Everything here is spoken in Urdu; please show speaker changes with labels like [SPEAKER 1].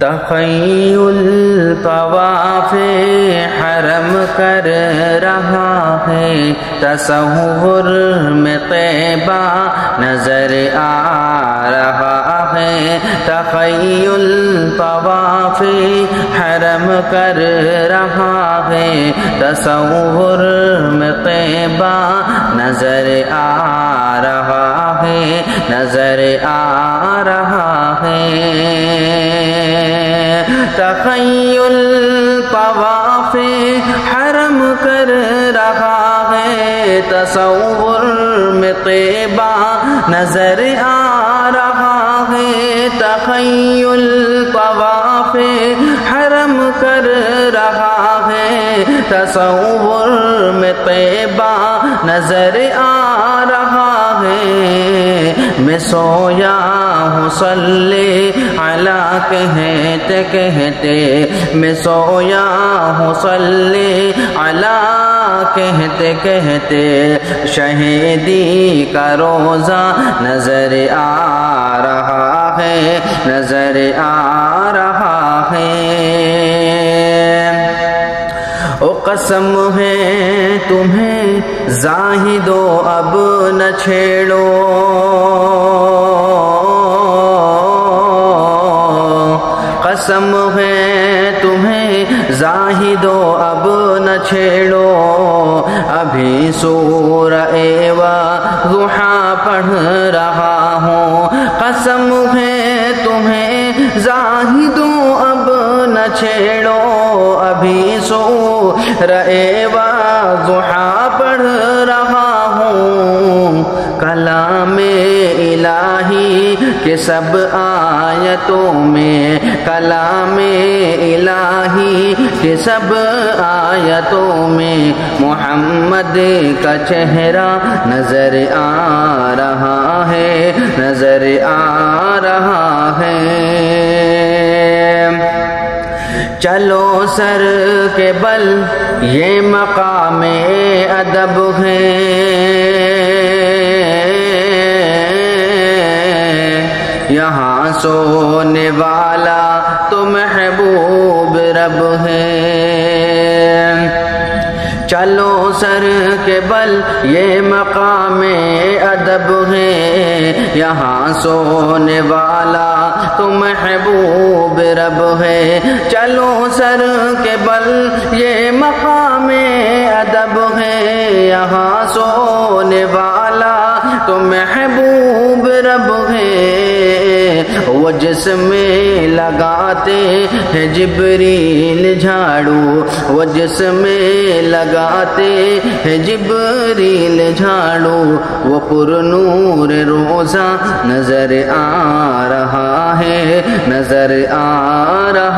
[SPEAKER 1] تخیل طواف حرم کر رہا ہے، تصور میں طیبہ نظر آ رہا ہے۔ تخیل طواف حرم کر رہا ہے، تصور میں طیبہ نظر آ رہا ہے، نظر آ رہا ہے۔ تخیل طواف حرم کر رہا ہے، تصور میں طیبہ نظر آ رہا ہے۔ تخیل طواف حرم کر رہا ہے، تصور میں طیبہ نظر آ رہا ہے۔ میں سویا ہوں صلی علی کہتے کہتے، میں سویا ہوں صلی علی کہتے کہتے، شہیدی کا روزہ نظر آ رہا ہے، نظر آ رہا ہے۔ او قسم ہے تمہیں زاہدو اب نہ چھیڑو، قسم ہے تمہیں زاہدو اب نہ چھیڑو، ابھی سورہ والضحیٰ پڑھ رہا ہوں۔ قسم ہے تمہیں زاہدو اب نہ چھیڑو، ابھی سورہ والضحیٰ پڑھ رہا ہوں۔ کلام الہی کے سب آیتوں میں، کلام الہی کے سب آیتوں میں محمد کا چہرہ نظر آ رہا ہے، نظر آ رہا ہے۔ چلو سر کے بل یہ مقام ادب ہے، یہاں سونے والا تو محبوب رب ہے۔ چلو سر کے بل یہ مقام ادب ہے، یہاں سونے والا تو محبوب رب ہے۔ چلو سر کے بل یہ مقام ادب ہے، یہاں سونے والا تو محبوب رب ہے۔ وہ جس میں لگاتے ہیں جبریل جھاڑو، وہ جس میں لگاتے ہیں جبریل جھاڑو، وہ پر نور روزہ نظر آ رہا ہے، نظر آ رہا